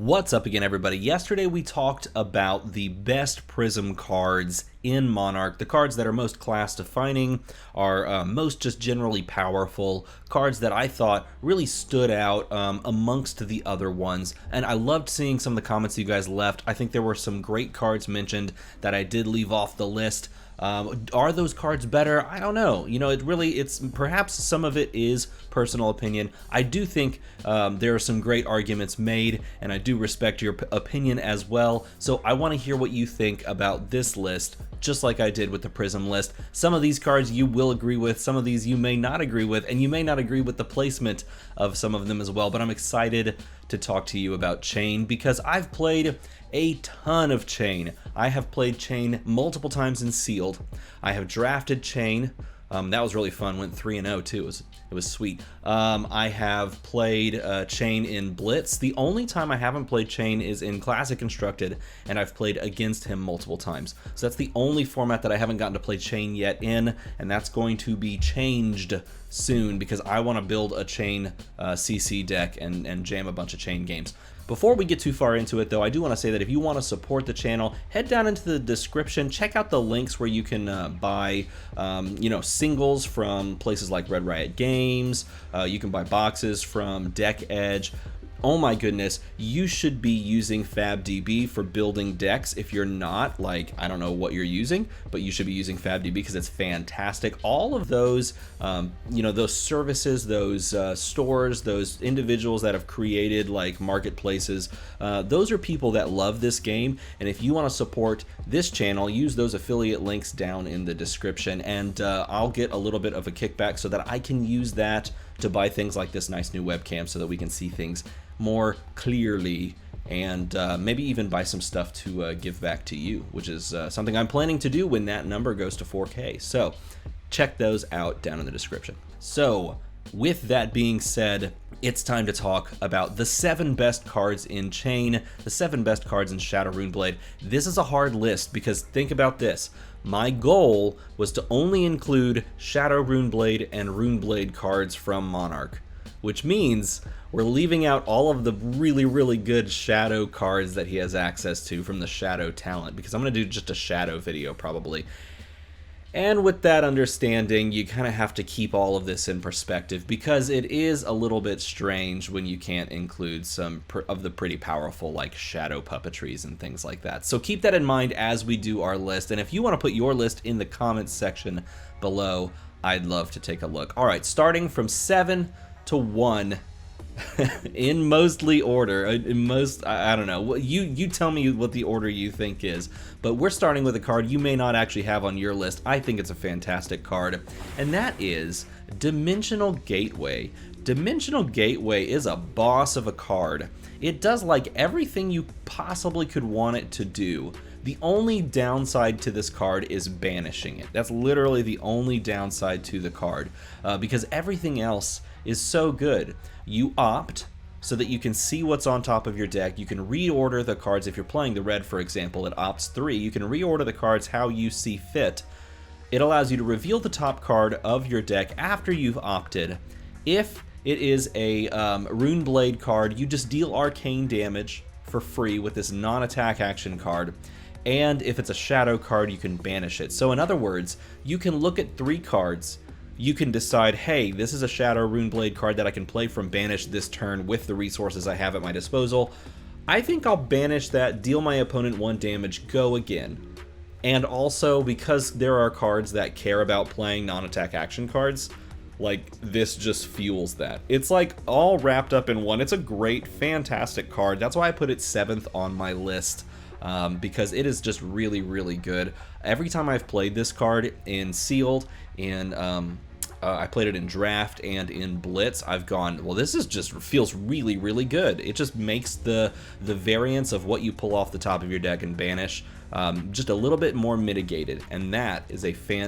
What's up again, everybody? Yesterday we talked about the best Prism cards in Monarch, the cards that are most class defining, are most just generally powerful, cards that I thought really stood out amongst the other ones, and I loved seeing some of the comments you guys left. I think there were some great cards mentioned that I did leave off the list. Are those cards better? I don't know. You know, it's perhaps some of it is personal opinion. I do think there are some great arguments made, and I do respect your opinion as well. So I want to hear what you think about this list, just like I did with the Prism list. Some of these cards you will agree with, some of these you may not agree with, and you may not agree with the placement of some of them as well, but I'm excited to talk to you about CHANE because I've played a ton of CHANE. I have played CHANE multiple times in Sealed. I have drafted CHANE. That was really fun. Went 3-0 too. It was sweet. I have played CHANE in Blitz. The only time I haven't played CHANE is in Classic Constructed, and I've played against him multiple times. So that's the only format that I haven't gotten to play CHANE yet in, and that's going to be changed soon because I want to build a CHANE CC deck and jam a bunch of CHANE games. Before we get too far into it though, I do want to say that if you want to support the channel, head down into the description, check out the links where you can buy singles from places like Red Riot Games, you can buy boxes from Deck Edge. Oh my goodness, you should be using FabDB for building decks. If you're not, like, I don't know what you're using, but you should be using FabDB because it's fantastic. All of those, those services, those stores, those individuals that have created like marketplaces, those are people that love this game. And if you want to support this channel, use those affiliate links down in the description, and I'll get a little bit of a kickback so that I can use that to buy things like this nice new webcam so that we can see things more clearly, and maybe even buy some stuff to give back to you, which is something I'm planning to do when that number goes to 4K. So check those out down in the description. So with that being said, it's time to talk about the 7 best cards in CHANE, the 7 best cards in Shadow Runeblade. This is a hard list because think about this. My goal was to only include Shadow Runeblade and Runeblade cards from Monarch, which means we're leaving out all of the really, really good Shadow cards that he has access to from the Shadow talent, because I'm going to do just a Shadow video probably. And with that understanding, you kind of have to keep all of this in perspective because it is a little bit strange when you can't include some of the pretty powerful like shadow puppetries and things like that. So keep that in mind as we do our list. And if you want to put your list in the comments section below, I'd love to take a look. All right, starting from 7 to 1 in mostly order, I don't know, you tell me what the order you think is, but we're starting with a card you may not actually have on your list. I think it's a fantastic card, and that is Dimensional Gateway. Dimensional Gateway is a boss of a card. It does like everything you possibly could want it to do. The only downside to this card is banishing it. That's literally the only downside to the card, because everything else is so good. You opt so that you can see what's on top of your deck. You can reorder the cards. If you're playing the red, for example, it opts 3. You can reorder the cards how you see fit. It allows you to reveal the top card of your deck after you've opted. If it is a Runeblade card, you just deal arcane damage for free with this non-attack action card. And if it's a shadow card, you can banish it. So in other words, you can look at 3 cards. You can decide, hey, this is a Shadow Runeblade card that I can play from Banish this turn with the resources I have at my disposal. I think I'll banish that, deal my opponent 1 damage, go again. And also, because there are cards that care about playing non-attack action cards, like, this just fuels that. It's like all wrapped up in one. It's a great, fantastic card. That's why I put it 7th on my list. Because it is just really, really good. Every time I've played this card in Sealed, I played it in Draft and in Blitz, I've gone, well, this is just feels really, really good. It just makes the variance of what you pull off the top of your deck and banish just a little bit more mitigated, and that is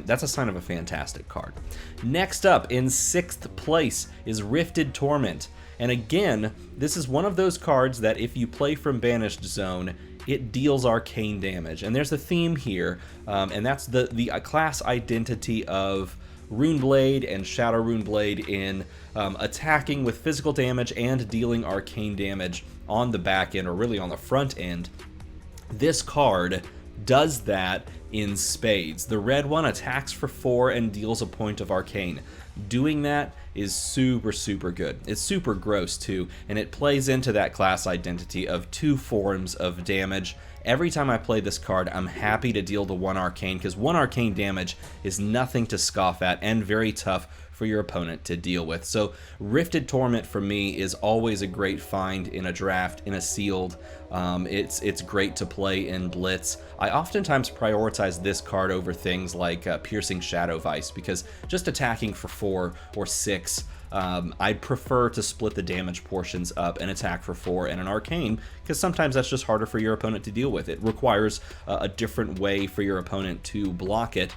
that's a sign of a fantastic card. Next up, in 6th place, is Rifted Torment. And again, this is one of those cards that if you play from Banished Zone, it deals arcane damage. And there's a theme here, and that's the class identity of Runeblade and Shadow Runeblade in attacking with physical damage and dealing arcane damage on the back end, or really on the front end. This card does that in spades. The red one attacks for 4 and deals a point of arcane. Doing that is super, super good. It's super gross too, and it plays into that class identity of 2 forms of damage. Every time I play this card, I'm happy to deal the 1 arcane, because 1 arcane damage is nothing to scoff at and very tough for your opponent to deal with. So Rifted Torment for me is always a great find in a draft, in a sealed. It's great to play in Blitz. I oftentimes prioritize this card over things like Piercing Shadow Vice, because just attacking for 4 or 6, I'd prefer to split the damage portions up and attack for 4 and an arcane, because sometimes that's just harder for your opponent to deal with. It requires a different way for your opponent to block it,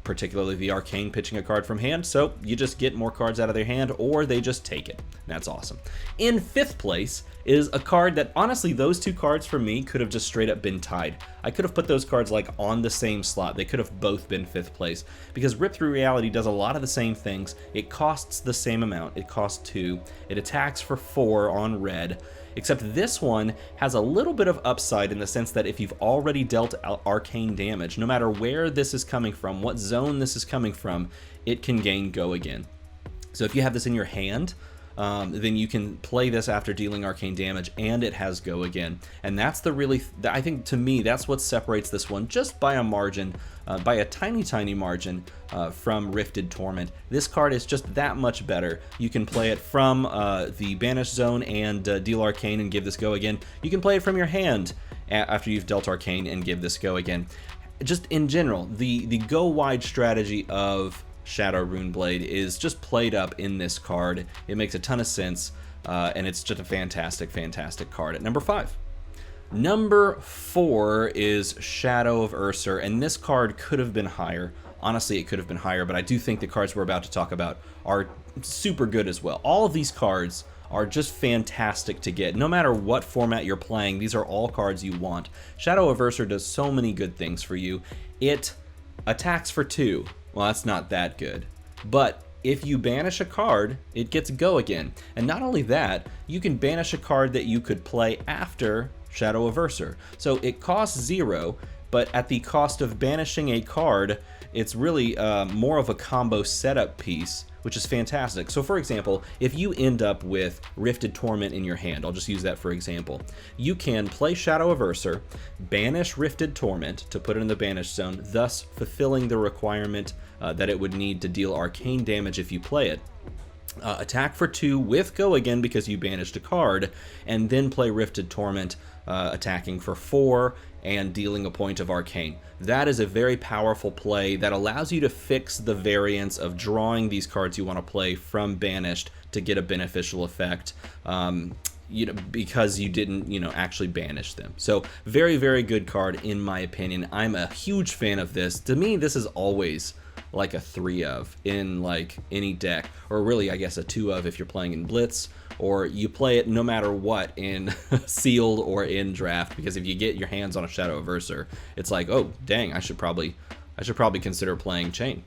particularly the arcane pitching a card from hand, so you just get more cards out of their hand, or they just take it. That's awesome. In 5th place is a card that, honestly, those 2 cards for me could have just straight up been tied. I could have put those cards like on the same slot. They could have both been 5th place, because Rip Through Reality does a lot of the same things. It costs the same amount. It costs 2. It attacks for 4 on red, except this one has a little bit of upside in the sense that if you've already dealt arcane damage, no matter where this is coming from, what zone this is coming from, it can gain Go Again. So if you have this in your hand, then you can play this after dealing arcane damage, and it has Go Again. And that's the really, I think, to me, that's what separates this one just by a margin, by a tiny, tiny margin from Rifted Torment. This card is just that much better. You can play it from the Banished Zone and deal arcane and give this Go Again. You can play it from your hand after you've dealt arcane and give this Go Again. Just in general, the go wide strategy of Shadow Runeblade is just played up in this card. It makes a ton of sense, and it's just a fantastic, fantastic card. At number 5. Number 4 is Shadow of Ursur, and this card could have been higher. Honestly, it could have been higher, but I do think the cards we're about to talk about are super good as well. All of these cards are just fantastic to get. No matter what format you're playing, these are all cards you want. Shadow of Ursur does so many good things for you. It attacks for 2. Well, that's not that good. But if you banish a card, it gets Go Again. And not only that, you can banish a card that you could play after Shadow of Ursur. So it costs 0, but at the cost of banishing a card, it's really more of a combo setup piece, which is fantastic. So for example, if you end up with Rifted Torment in your hand, I'll just use that for example, you can play Shadow of Ursur, banish Rifted Torment to put it in the banished zone, thus fulfilling the requirement that it would need to deal arcane damage if you play it. Attack for 2 with Go Again because you banished a card, and then play Rifted Torment, attacking for 4 and dealing a point of arcane. That is a very powerful play that allows you to fix the variance of drawing these cards you want to play from banished to get a beneficial effect, because you didn't, actually banish them. So very, very good card in my opinion. I'm a huge fan of this. To me, this is always like a 3 of in like any deck, or really I guess a 2 of if you're playing in Blitz, or you play it no matter what in sealed or in draft, because if you get your hands on a Shadow of Ursur, it's like, oh dang, I should probably consider playing CHANE.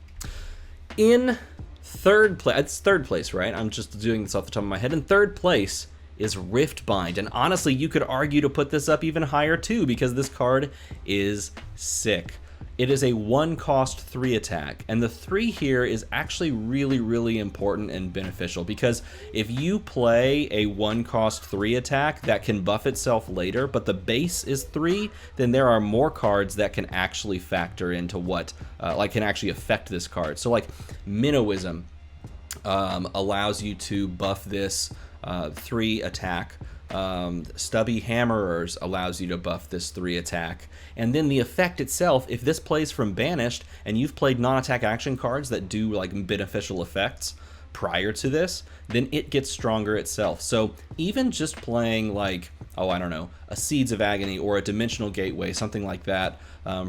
In 3rd place, it's 3rd place, right? I'm just doing this off the top of my head. In 3rd place is Riftbind, and honestly you could argue to put this up even higher too, because this card is sick. It is a 1-cost 3 attack, and the 3 here is actually really, really important and beneficial, because if you play a 1-cost 3 attack that can buff itself later, but the base is 3, then there are more cards that can actually factor into what, can actually affect this card. So like Minnowism allows you to buff this 3 attack. Stubby Hammerers allows you to buff this 3 attack. And then the effect itself, if this plays from banished and you've played non-attack action cards that do like beneficial effects prior to this, then it gets stronger itself. So even just playing like, I don't know, a Seeds of Agony or a Dimensional Gateway, something like that,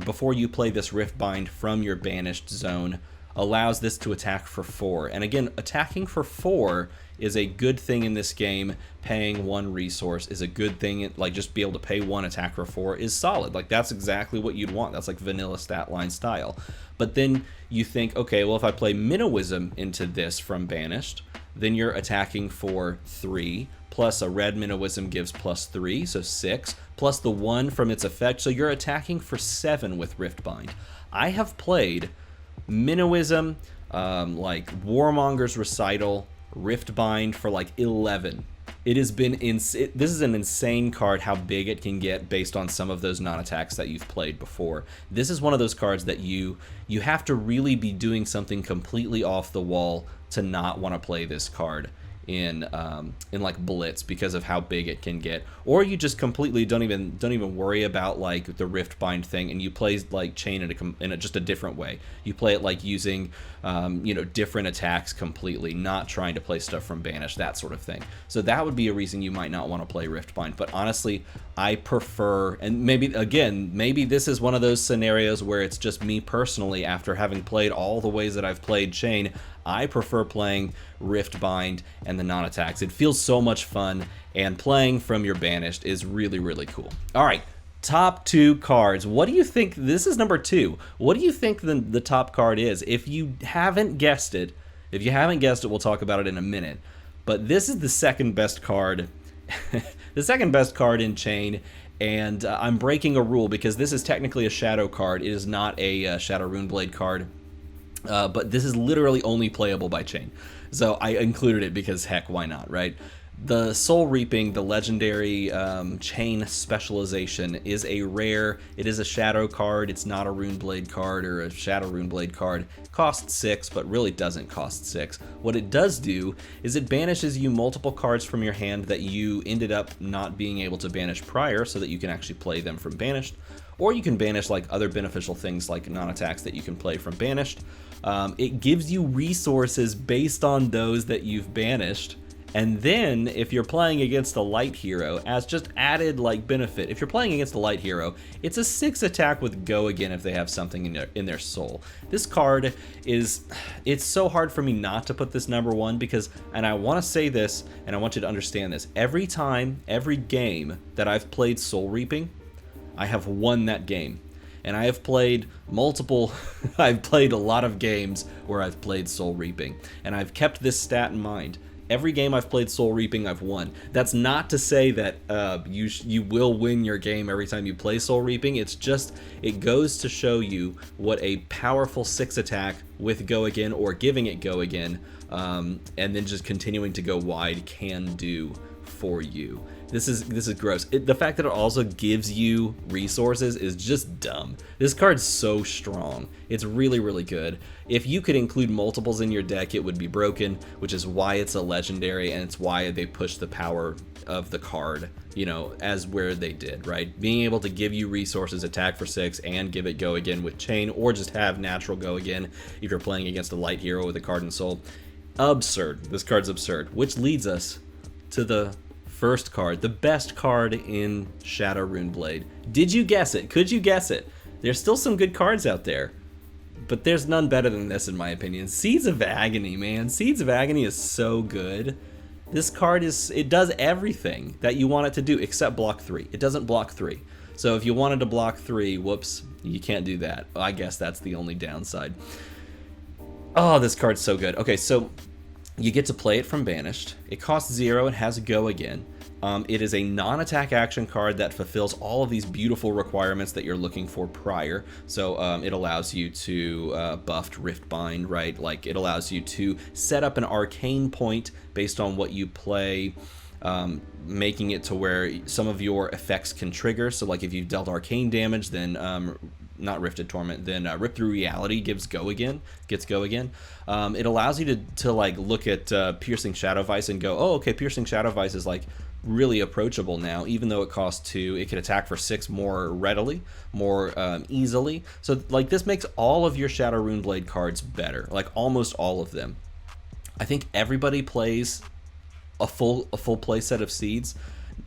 before you play this Riftbind from your banished zone, allows this to attack for 4. And again, attacking for 4 is a good thing in this game. Paying 1 resource is a good thing. Like, just be able to pay 1 attack for 4 is solid. Like, that's exactly what you'd want. That's like vanilla stat line style. But then you think, okay, well, if I play Minnowism into this from Banished, then you're attacking for 3, plus a red Minnowism gives +3, so 6, plus the 1 from its effect, so you're attacking for 7 with Riftbind. I have played Minnowism, like Warmonger's Recital, Riftbind for like 11. It has been this is an insane card how big it can get based on some of those non-attacks that you've played before. This is one of those cards that you have to really be doing something completely off the wall to not want to play this card in like Blitz because of how big it can get, or you just completely don't even worry about like the Riftbind thing, and you play like Chain in just a different way. You play it like using different attacks completely, not trying to play stuff from Banish, that sort of thing. So that would be a reason you might not want to play Riftbind. But honestly, I prefer, and maybe this is one of those scenarios where it's just me personally, after having played all the ways that I've played Chain, I prefer playing Riftbind and the non-attacks. It feels so much fun, and playing from your Banished is really, really cool. All right, top 2 cards. What do you think? This is number 2. What do you think the top card is? If you haven't guessed it, we'll talk about it in a minute. But this is the second best card, the second best card in Chain. And I'm breaking a rule because this is technically a Shadow card. It is not a Shadow Runeblade card. But this is literally only playable by Chain. So I included it because, heck, why not, right? The Soul Reaping, the legendary Chain specialization, is a rare. It is a Shadow card. It's not a Runeblade card or a Shadow Runeblade card. It costs 6, but really doesn't cost 6. What it does do is it banishes you multiple cards from your hand that you ended up not being able to banish prior, so that you can actually play them from Banished. Or you can banish like other beneficial things like non-attacks that you can play from Banished. It gives you resources based on those that you've banished. And then if you're playing against a light hero, as just added like benefit, if you're playing against a light hero, it's a 6 attack with Go Again if they have something in their soul. This card it's so hard for me not to put this number 1 because, and I want to say this and I want you to understand this, every game that I've played Soul Reaping, I have won that game. And I have played I've played a lot of games where I've played Soul Reaping. And I've kept this stat in mind. Every game I've played Soul Reaping, I've won. That's not to say that you will win your game every time you play Soul Reaping. It's just, it goes to show you what a powerful 6 attack with Go Again or giving it Go Again, and then just continuing to go wide can do for you. This is gross. The fact that it also gives you resources is just dumb. This card's so strong. It's really, really good. If you could include multiples in your deck, it would be broken, which is why it's a legendary, and it's why they push the power of the card, as where they did, right? Being able to give you resources, attack for 6, and give it Go Again with Chain, or just have natural Go Again if you're playing against a light hero with a card in soul. Absurd. This card's absurd, which leads us to the first card, the best card in Shadow Runeblade. Did you guess it? Could you guess it? There's still some good cards out there, but there's none better than this in my opinion. Seeds of Agony, man. Seeds of Agony is so good. This card it does everything that you want it to do except block 3. It doesn't block 3. So if you wanted to block 3, whoops, you can't do that. I guess that's the only downside. Oh, this card's so good. Okay, so you get to play it from Banished. It costs 0. It has Go Again. It is a non-attack action card that fulfills all of these beautiful requirements that you're looking for prior. So it allows you to buff Riftbind, right? Like, it allows you to set up an arcane point based on what you play, making it to where some of your effects can trigger. So like if you've dealt arcane damage, then not Rifted Torment, then Rip Through Reality gets Go Again. It allows you to like look at Piercing Shadow Vice and go, oh, okay, Piercing Shadow Vice is like really approachable now. Even though it costs 2, it can attack for 6 more readily, more easily. So like this makes all of your Shadow Runeblade cards better, like almost all of them. I think everybody plays a full play set of Seeds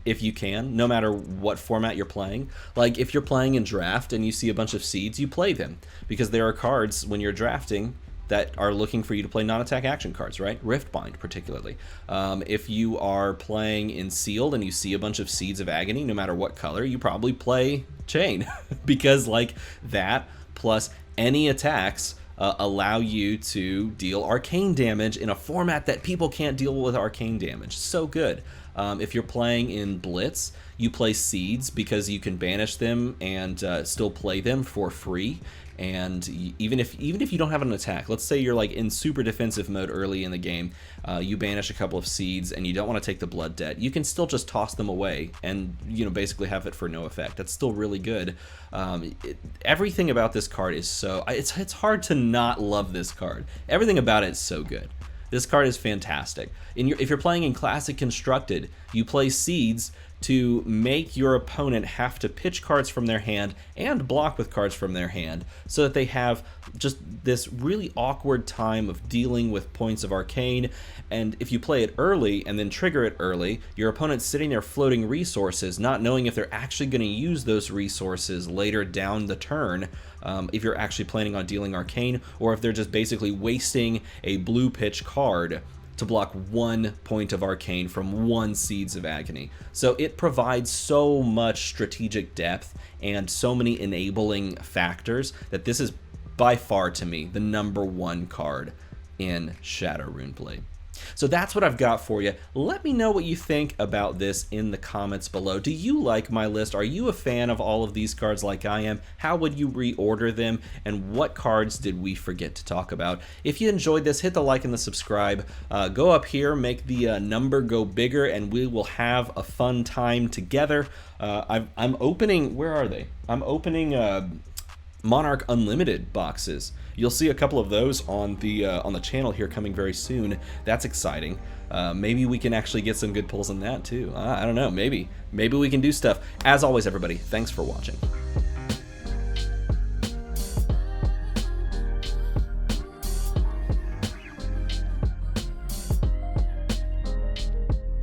if you can, no matter what format you're playing. Like if you're playing in draft and you see a bunch of Seeds, you play them, because there are cards when you're drafting that are looking for you to play non-attack action cards, right? Riftbind, particularly. If you are playing in Sealed and you see a bunch of Seeds of Agony, no matter what color, you probably play CHANE because like that plus any attacks allow you to deal arcane damage in a format that people can't deal with arcane damage. So good. If you're playing in Blitz, you play Seeds because you can banish them and still play them for free. And even if you don't have an attack, let's say you're like in super defensive mode early in the game, you banish a couple of Seeds and you don't want to take the blood debt, you can still just toss them away and basically have it for no effect. That's still really good. Everything about this card is so it's hard to not love this card. Everything about it is so good. This card is fantastic. If you're playing in Classic Constructed, you play Seeds to make your opponent have to pitch cards from their hand and block with cards from their hand so that they have just this really awkward time of dealing with points of arcane. And if you play it early and then trigger it early, your opponent's sitting there floating resources, not knowing if they're actually going to use those resources later down the turn, if you're actually planning on dealing arcane, or if they're just basically wasting a blue pitch card to block 1 point of arcane from 1 Seeds of Agony. So it provides so much strategic depth and so many enabling factors that this is by far, to me, the #1 card in Shadow Runeblade. So that's what I've got for you. Let me know what you think about this in the comments below. Do you like my list? Are you a fan of all of these cards like I am? How would you reorder them? And what cards did we forget to talk about? If you enjoyed this, hit the like and the subscribe. Go up here, make the number go bigger, and we will have a fun time together. I'm opening, where are they? I'm opening Monarch Unlimited boxes. You'll see a couple of those on the channel here coming very soon. That's exciting. Maybe we can actually get some good pulls in that too. I don't know. Maybe we can do stuff. As always, everybody, thanks for watching.